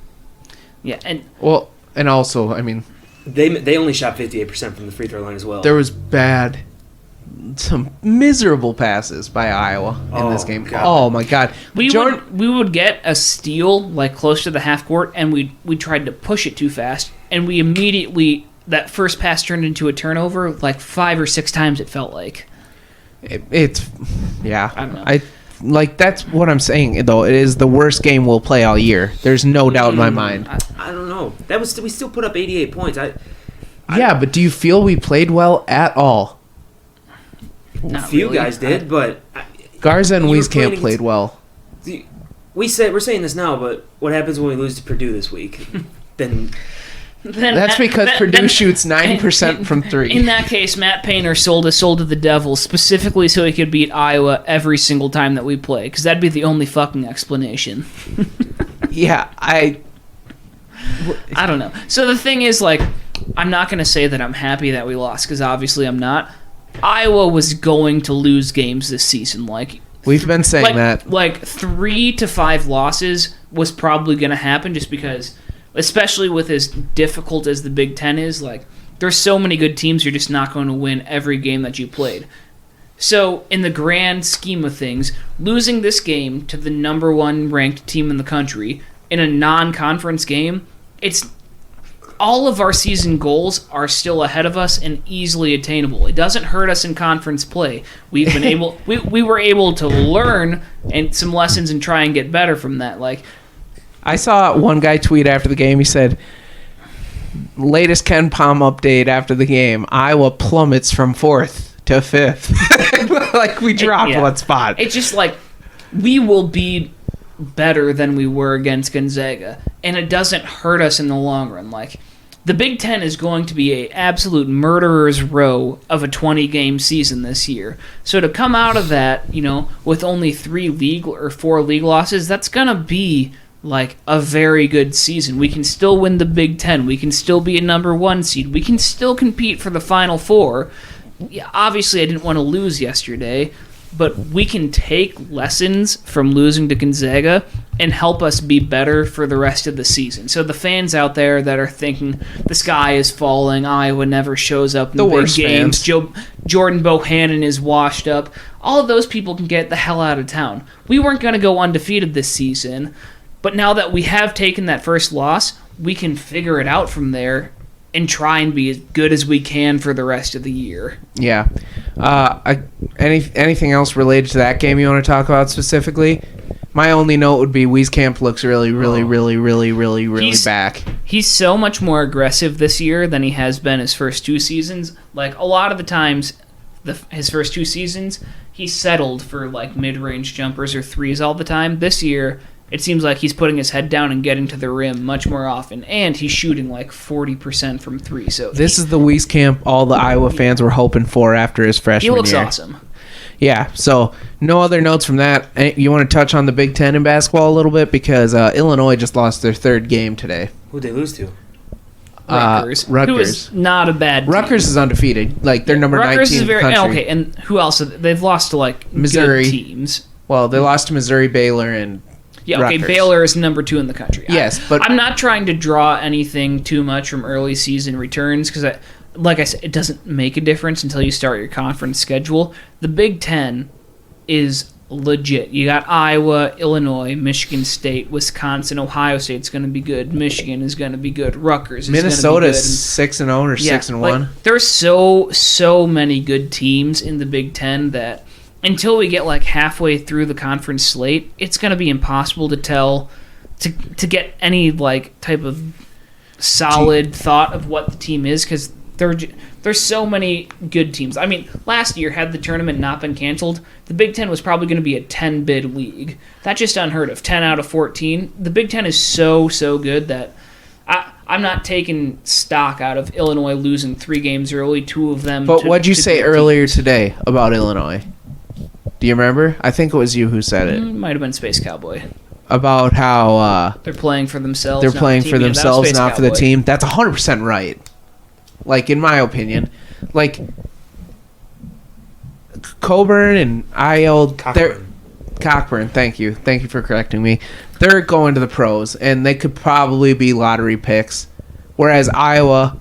Yeah, and also, I mean, they only shot 58% from the free throw line as well. there was some miserable passes by Iowa in this game. God. Oh my God, we would get a steal like close to the half court, and we tried to push it too fast, and we immediately that first pass turned into a turnover like 5 or 6 times. It felt like it's yeah. I don't know. That's what I'm saying though. It is the worst game we'll play all year. There's no doubt in my mind. I don't know. We still put up 88 points. Yeah, but do you feel we played well at all? A few guys did, but Garza and Wieskamp played well. We're saying this now, but what happens when we lose to Purdue this week? Then that's because Purdue shoots 9% from 3. In that case, Matt Painter sold his soul to the devil specifically so he could beat Iowa every single time that we play, because that'd be the only fucking explanation. Yeah, I don't know. So the thing is, like, I'm not going to say that I'm happy that we lost, because obviously I'm not. Iowa was going to lose games this season. Like, we've been saying that. Like 3 to 5 losses was probably going to happen, just because, especially with as difficult as the Big Ten is, like, there's so many good teams, you're just not going to win every game that you played. So, in the grand scheme of things, losing this game to the number 1 ranked team in the country in a non-conference game, it's all of our season goals are still ahead of us and easily attainable. It doesn't hurt us in conference play. We've been able we were able to learn and some lessons and try and get better from that. Like, I saw one guy tweet after the game. He said, latest Ken Palm update after the game, Iowa plummets from 4th to 5th. Like, we dropped one spot. It's just like, we will be better than we were against Gonzaga, and it doesn't hurt us in the long run. Like, the Big Ten is going to be a absolute murderer's row of a 20-game season this year. So to come out of that, with only 3 league or 4 league losses, that's going to be like a very good season. We can still win the Big Ten. We can still be a number 1 seed. We can still compete for the Final Four. Yeah, obviously, I didn't want to lose yesterday, but we can take lessons from losing to Gonzaga and help us be better for the rest of the season. So the fans out there that are thinking the sky is falling, Iowa never shows up in the big games, Jordan Bohannon is washed up, all of those people can get the hell out of town. We weren't going to go undefeated this season, but now that we have taken that first loss, we can figure it out from there and try and be as good as we can for the rest of the year. Yeah. Anything else related to that game you want to talk about specifically? My only note would be Wieskamp looks really back. He's so much more aggressive this year than he has been his first 2 seasons. Like, a lot of the times, his first 2 seasons, he settled for like mid-range jumpers or threes all the time. This year, it seems like he's putting his head down and getting to the rim much more often, and he's shooting like 40% from 3. So this is the Wieskamp all the Iowa fans were hoping for after his freshman year. He looks awesome. Yeah, so no other notes from that. You want to touch on the Big Ten in basketball a little bit? Because Illinois just lost their 3rd game today. Who'd they lose to? Rutgers. Who is not a bad team. Rutgers is undefeated. Like, they're number 19 in the country. Okay, and who else? They've lost to, like, Missouri. Good teams. Well, they lost to Missouri, Baylor, and yeah, okay, Rutgers. Baylor is number 2 in the country. Yes, but I'm not trying to draw anything too much from early season returns because, like I said, it doesn't make a difference until you start your conference schedule. The Big Ten is legit. You got Iowa, Illinois, Michigan State, Wisconsin, Ohio State's going to be good. Michigan is going to be good. Rutgers is going to be good. Minnesota's 6-0 or 6-1. Like, there's so many good teams in the Big Ten that until we get like halfway through the conference slate, it's going to be impossible to tell to get any like type of solid thought of what the team is because there's so many good teams. I mean, last year, had the tournament not been canceled, the Big Ten was probably going to be a 10-bid league. That's just unheard of. 10 out of 14. The Big Ten is so good that I'm not taking stock out of Illinois losing 3 games early, 2 of them. But what'd you say earlier today about Illinois? Do you remember? I think it was you who said it. Might have been Space Cowboy. About how they're playing for themselves. They're playing for themselves, not for the Cowboy. team. That's 100% right. Like, in my opinion. Like, Coburn and Io, Cockburn. Cockburn, thank you for correcting me. They're going to the pros, and they could probably be lottery picks. Whereas Iowa,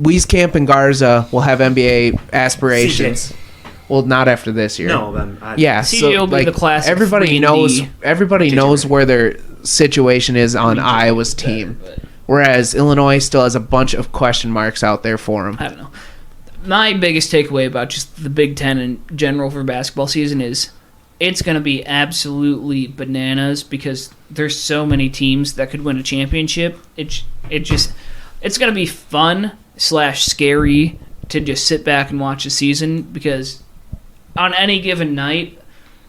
Wieskamp and Garza will have NBA aspirations. CJ. Well, not after this year. No, Yeah, CJ will be the classic Everybody 3-and-D. knows. Everybody knows where their situation is on Iowa's team. Whereas Illinois still has a bunch of question marks out there for them. I don't know. My biggest takeaway about just the Big Ten in general for basketball season is it's going to be absolutely bananas because there's so many teams that could win a championship. It's going to be fun / scary to just sit back and watch the season because on any given night,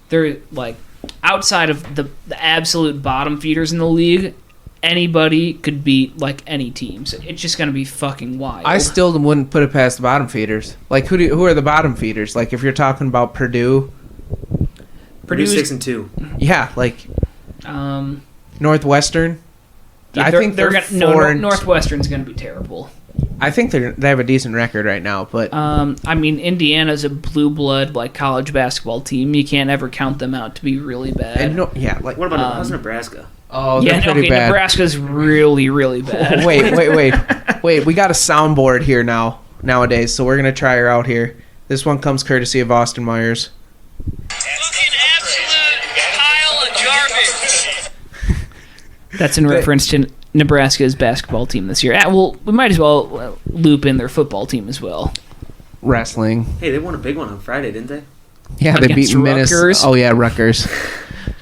they're like outside of the absolute bottom feeders in the league. Anybody could beat like any team. So it's just gonna be fucking wild. I still wouldn't put it past the bottom feeders. Like who are the bottom feeders? Like if you're talking about Purdue, Purdue's 6-2. yeah, like Northwestern. yeah, I think they're gonna, four. Northwestern's gonna be terrible. I think they have a decent record right now, but I mean, Indiana's a blue blood like college basketball team. You can't ever count them out to be really bad. and no, yeah, like What about how's Nebraska? oh, they're pretty bad. Nebraska's really, really bad. Wait. We got a soundboard here nowadays, so we're gonna try her out here. This one comes courtesy of Austin Myers. Fucking absolute pile of garbage. That's in reference to Nebraska's basketball team this year. Well, we might as well loop in their football team as well. Wrestling. Hey, they won a big one on Friday, didn't they? Yeah, they beat Against Rutgers. Minnesota. Oh yeah, Rutgers.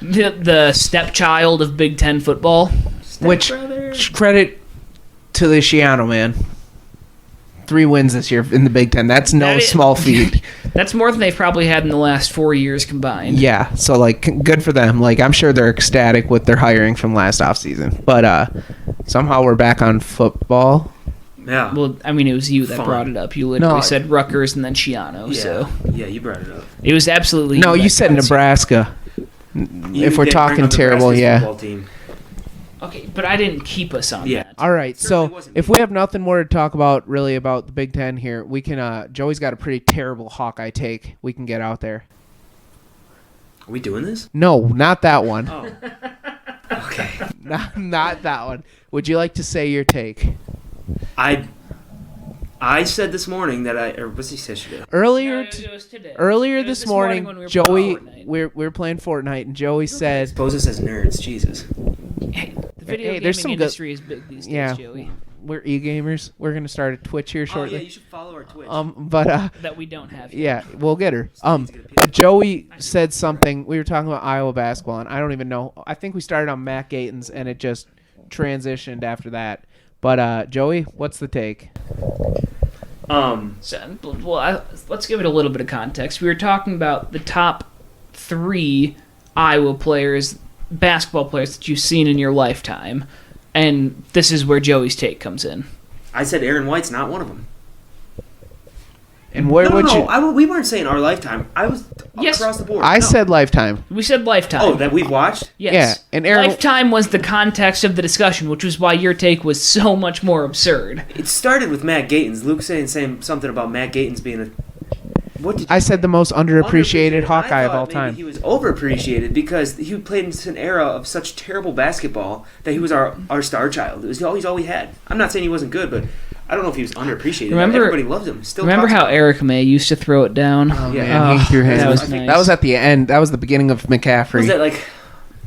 The stepchild of Big Ten football. Which credit to the Shiano man. 3 wins this year in the Big Ten. That's no That is- small feat. That's more than they've probably had in the last 4 years combined. Yeah, so like good for them. Like I'm sure they're ecstatic with their hiring from last offseason. But somehow we're back on football. Yeah. Well, I mean, it was you that Fun. brought it up. You literally No, said Rutgers and then Shiano. yeah. So Yeah, you brought it up. it was absolutely No, you that said brought it. Nebraska. You If we're did talking bring up terrible, Nebraska's yeah. football team. Okay, but I didn't keep us on Yeah. that. All right, Certainly so wasn't if me. we have nothing more to talk about really about the Big Ten here, we can. Joey's got a pretty terrible Hawkeye take. We can get out there. Are we doing this? No, not that one. Oh. Okay. Not that one. Would you like to say your take? I said this morning that or was this yesterday? Earlier, No, it was today. earlier It was this morning, when we were Joey, playing Fortnite. we were playing Fortnite, and Joey said, Expose us as nerds, Jesus. Hey, the video Hey, there's gaming some good- industry is big these days, Yeah. Joey. "We're e-gamers. We're gonna start a Twitch here Oh shortly." yeah, you should follow our Twitch. But That we don't have. yeah, we'll get her. Still needs to get a PS5. Joey said something. We were talking about Iowa basketball, and I don't even know. I think we started on Matt Gatens, and it just transitioned after that. But Joey, what's the take? So, well, let's give it a little bit of context. We were talking about the top 3 Iowa players, basketball players that you've seen in your lifetime, and this is where Joey's take comes in. I said Aaron White's not one of them. And where No, would no, you? we weren't saying our lifetime. I was Yes. across the board. I No. said lifetime. We said lifetime. Oh, that we've watched? Yes. Yeah, and Aaron- Lifetime was the context of the discussion, which was why your take was so much more absurd. It started with Matt Gatens. Luke saying something about Matt Gatens being a. What did I said the most underappreciated Hawkeye I of all thought maybe time. He was overappreciated because he played in an era of such terrible basketball that he was our star child. It was always all we had. I'm not saying he wasn't good, but I don't know if he was underappreciated. Everybody loved him. Still Remember talks how about him. Eric May used to throw it down? Oh, Yeah. man, he threw that hands. was nice. That was at the end. That was the beginning of McCaffrey. Was that like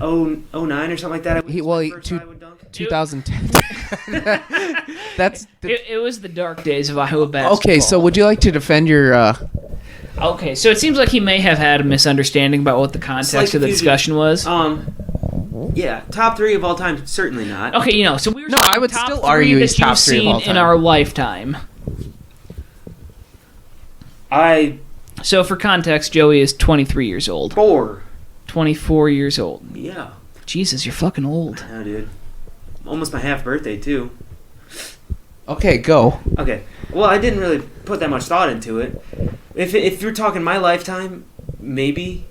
09 or something like that? He- well, My he- first two- Iowa dunk? 2010. That's It was the dark days of Iowa basketball. okay. So, would you like to defend your? Okay, so it seems like he may have had a misunderstanding about what the context Slight of the confusion. discussion was. Yeah, top 3 of all time, certainly not. Okay, so we were No, talking I would top still 3 argue that he's top you've 3 of seen all in time. our lifetime. So for context, Joey is 23 years old. 24 years old. Yeah. Jesus, you're fucking old. No, dude. Almost my half birthday, too. Okay, go. Okay. Well, I didn't really put that much thought into it. If you're talking my lifetime, maybe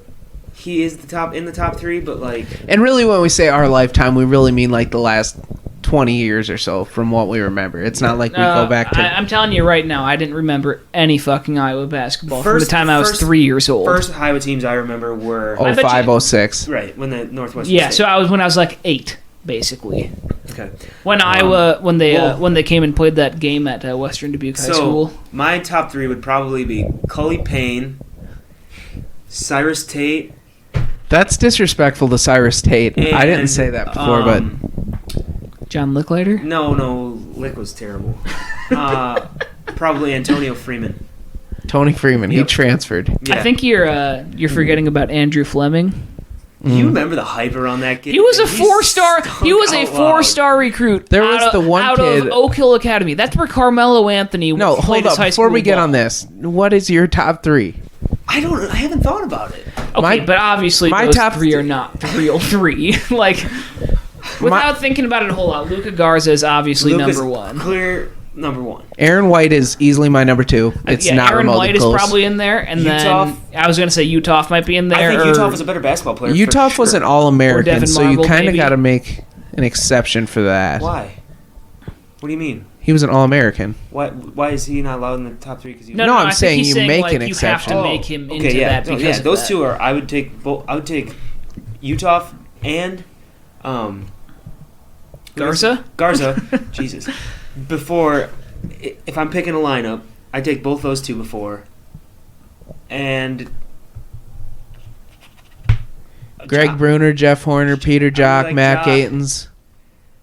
he is in the top 3, but like And really, when we say our lifetime, we really mean like the last 20 years or so from what we remember. It's not like we go back to... I'm telling you right now, I didn't remember any fucking Iowa basketball from the time I was 3 years old. First Iowa teams I remember were... 05, 06. Right, when the Northwestern Yeah, State. so I was like 8, basically. Okay. When when they came and played that game at Western Dubuque High School. My top 3 would probably be Cully Payne, Cyrus Tate... That's disrespectful to Cyrus Tate. I didn't say that before, but... John Licklater? No, Lick was terrible. Probably Antonio Freeman. Tony Freeman, Yep. he transferred. Yeah. I think you're forgetting about Andrew Fleming. You remember the hype around that kid? He was a 4-star. He was a stunk out 4-star recruit. There was the one out kid- of Oak Hill Academy. That's where Carmelo Anthony No, played hold his up. high Before we school get ball. on this, what is your top 3? I haven't thought about it. Okay, but obviously my those top 3 are not the real 3. Like, without thinking about it a whole lot, Luka Garza is obviously Luka's number 1. Clear number 1. Aaron White is easily my number 2. It's not Aaron remotely White close. is probably in there, and Utah. then I was going to say Utah might be in there. I think or Utah was a better basketball player. Utah for was sure. an All-American, Devin so you Marble, kind of maybe? got to make an exception for that. Why? What do you mean? He was an All-American. Why is he not allowed in the top 3? Because No, I'm I think saying he's you saying, make like, an you exception. have to make him into okay, yeah, that no, because yeah. of Those that. two are. I would take both. I would take Utah and Garza. Jesus. Before, if I'm picking a lineup, I take both those two before, and Greg Bruner, Jeff Horner, Peter Jock, like Matt Jock. Gatens,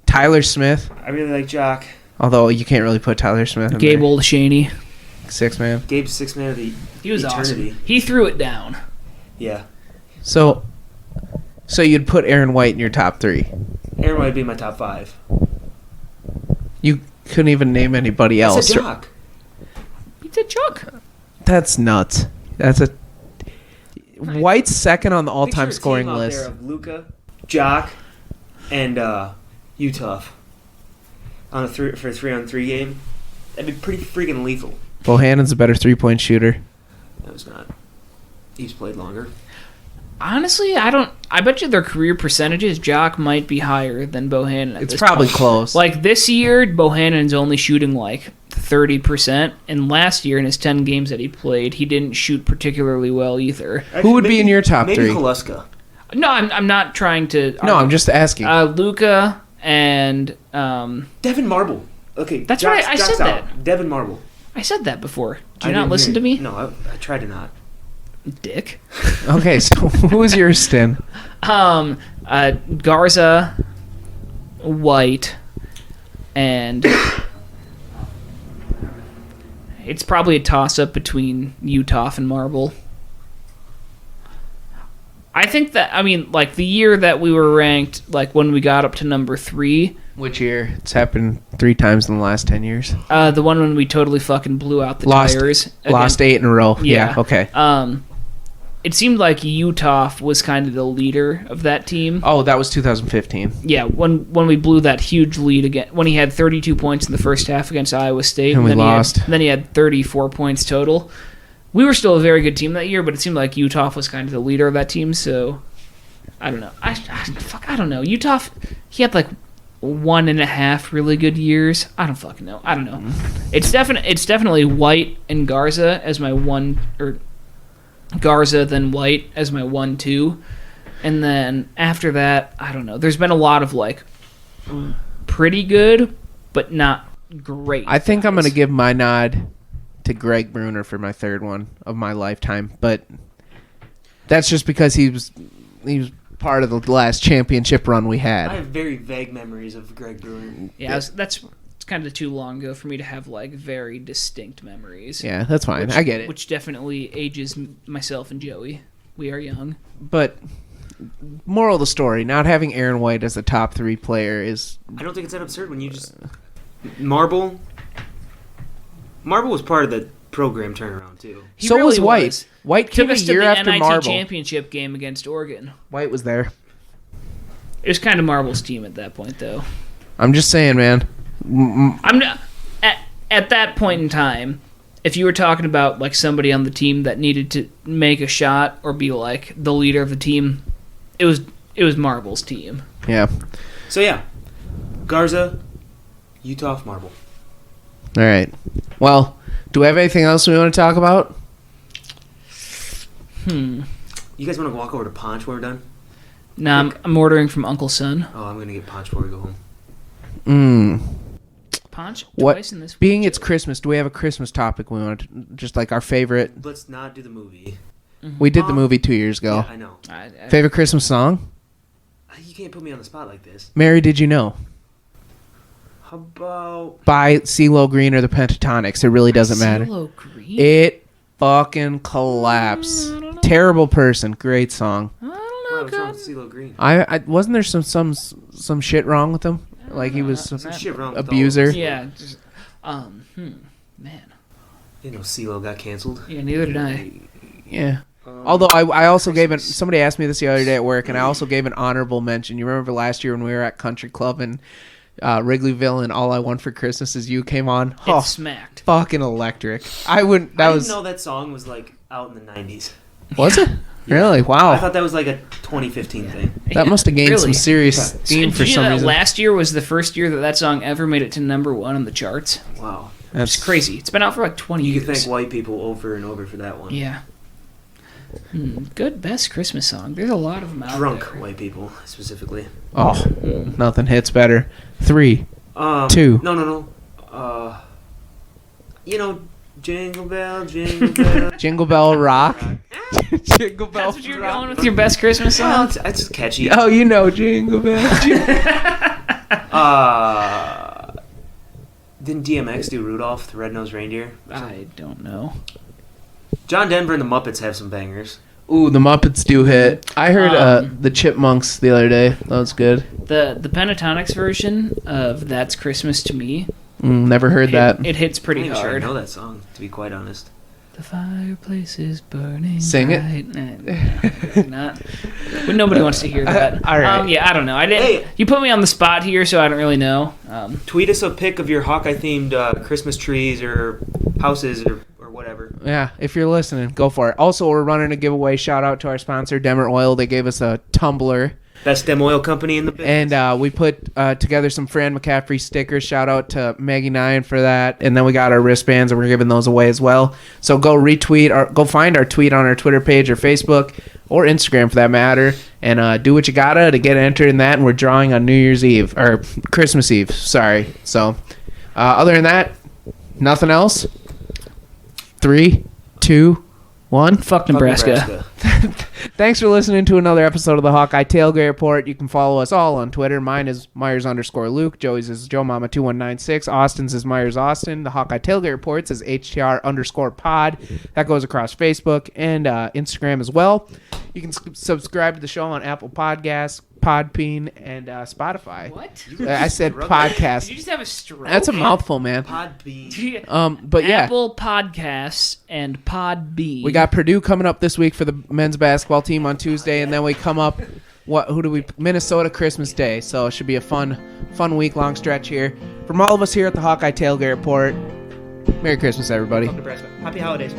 Tyler Smith. I really like Jock. Although you can't really put Tyler Smith in Gabe there. Oldeshaney. 6-man. Gabe's 6 man of the He was eternity. awesome. He threw it down. Yeah, So you'd put Aaron White in your top 3. Aaron White would be my top 5. You couldn't even name anybody else. That's a Jock. He did Chuck. That's nuts. That's a White's second on the all-time Picture a scoring team out list. there of Luka, Jock, and Utah on for a 3-on-3 game. That'd be pretty freaking lethal. Bohannon's a better 3-point shooter. No, it's not. He's played longer. Honestly, I bet you their career percentages, Jock might be higher than Bohannon. At It's this probably point. close. Like this year, Bohannon's only shooting like 30%, and last year in his 10 games that he played, he didn't shoot particularly well either. Who would be in your top 3? Maybe Holuska. No, I'm not trying to. No, I'm just asking. Luka and Devin Marble. Okay, That's Jock's- right, I Jock's said out. that. Devin Marble. I said that before. Do I you not didn't listen hear to you. me? No, I tried to not. Dick. Okay, so who's your Stin? Garza, White, and it's probably a toss-up between Utah and Marble. I think that, like, the year that we were ranked, like, when we got up to number 3, Which year? It's happened 3 times in the last 10 years. the one when we totally fucking blew out the tires. Lost 8 in a row. Yeah. Yeah, okay. It seemed like Utah was kind of the leader of that team. Oh, that was 2015. Yeah, when we blew that huge lead again, when he had 32 points in the first half against Iowa State, And we then lost. then he had 34 points total. We were still a very good team that year, but it seemed like Utah was kind of the leader of that team. So I don't know. I don't know. Utah, he had like 1.5 really good years. I don't fucking know. I don't know. It's definitely White and Garza as my 1, or Garza then White as my 1-2, and then after that, I don't know. There's been a lot of like pretty good, but not great. I think I'm guys. going to give my nod to Greg Bruner for my 3rd one of my lifetime, but that's just because he was part of the last championship run we I had. have very vague memories of Greg Bruner. Yeah, it's kind of too long ago for me to have like very distinct memories. Yeah, that's fine. I get it. Which definitely ages myself and Joey. We are young. But moral of the story, not having Aaron White as a top 3 player is... I don't think it's that absurd when you just... Marble was part of the program turnaround, too. He so really was White. was. White Took came a us to year the after NIT Marble. championship game against Oregon. White was there. It was kind of Marble's team at that point, though. I'm just saying, man. I'm not, at that point in time, if you were talking about like somebody on the team that needed to make a shot or be like the leader of the team, it was Marble's team. Yeah. So, yeah. Garza, Utah Marble. All right. Well, do we have anything else we want to talk about? You guys want to walk over to Ponch when we're done? No, I'm ordering from Uncle Son. Oh, I'm going to get Ponch before we go home. Ponch What? twice in this week. Being it's Christmas, do we have a Christmas topic we want to, just like our favorite? Let's not do the movie. We did the movie 2 years ago. Yeah, I know. Favorite Christmas song? You can't put me on the spot like this. Mary, did you know? How about... By CeeLo Green or the Pentatonics. It really doesn't matter. CeeLo Green? It fucking collapse. Terrible person. Great song. I don't Wow, know, what's wrong God. with CeeLo Green? I wasn't there some shit wrong with him? Like he was some Some shit wrong with abuser. all of us. Yeah. Just, man. You know CeeLo got canceled. Yeah, neither did I. Yeah. Although I also gave it. Somebody asked me this the other day at work, and I also gave an honorable mention. You remember last year when we were at Country Club in Wrigleyville, and All I Want for Christmas Is You came on? It smacked. Fucking electric! I wouldn't. That I was. didn't know that song was like out in the 90s. Was it? Really? Wow. I thought that was like a 2015 thing. That must have gained some Really? serious steam And for did you some know that reason. last year was the first year that song ever made it to #1 on the charts? Wow. That's It's crazy. It's been out for like 20 You years. could thank white people over and over for that one. Yeah. Good best Christmas song. There's a lot of them out Drunk there. white people, specifically. Oh, nothing hits better. 3, 2. No. You know, Jingle Bell, Jingle Bell. Jingle Bell Rock. Jingle Bell That's what you're Rock. going with your best Christmas Well, song? it's just catchy. Oh, you know Jingle Bell. Didn't DMX do Rudolph the Red-Nosed Reindeer? I don't know. John Denver and the Muppets have some bangers. Ooh, the Muppets do hit. I heard the Chipmunks the other day. That was good. The Pentatonics version of That's Christmas to Me. Never heard that. It hits I'm pretty not even sure I hard. know that song, to be quite honest. The fireplace is burning. Sing it. Bright. Not. But nobody wants to hear that. All right. Yeah, I don't know. I didn't. Hey. You put me on the spot here, so I don't really know. Tweet us a pic of your Hawkeye-themed Christmas trees or houses or whatever. Yeah, if you're listening, go for it. Also, we're running a giveaway. Shout out to our sponsor, Demer Oil. They gave us a tumbler. Best stem oil company in the business. And we put together some Fran McCaffrey stickers. Shout out to Maggie9 for that. And then we got our wristbands, and we're giving those away as well. So go retweet or go find our tweet on our Twitter page or Facebook or Instagram for that matter, and do what you gotta to get entered in that. And we're drawing on New Year's Eve or Christmas Eve. Sorry. So other than that, nothing else. 3, 2, 1. Fuck Nebraska. Thanks for listening to another episode of the Hawkeye Tailgate Report. You can follow us all on Twitter. Mine is Myers_Luke. Joey's is JoeMama2196. Austin's is Myers Austin. The Hawkeye Tailgate Reports is HTR_pod. That goes across Facebook and Instagram as well. You can subscribe to the show on Apple Podcasts, Podbean, and Spotify. What? I said Did you podcast. just have a stroke? That's a mouthful, man. Podbean. But yeah. Apple Podcasts and Podbean. We got Purdue coming up this week for the men's basketball team on Tuesday, and then we come up. Minnesota Christmas Day. So it should be a fun week-long stretch here. From all of us here at the Hawkeye Tailgate Report, Merry Christmas, everybody. Nebraska. Happy holidays.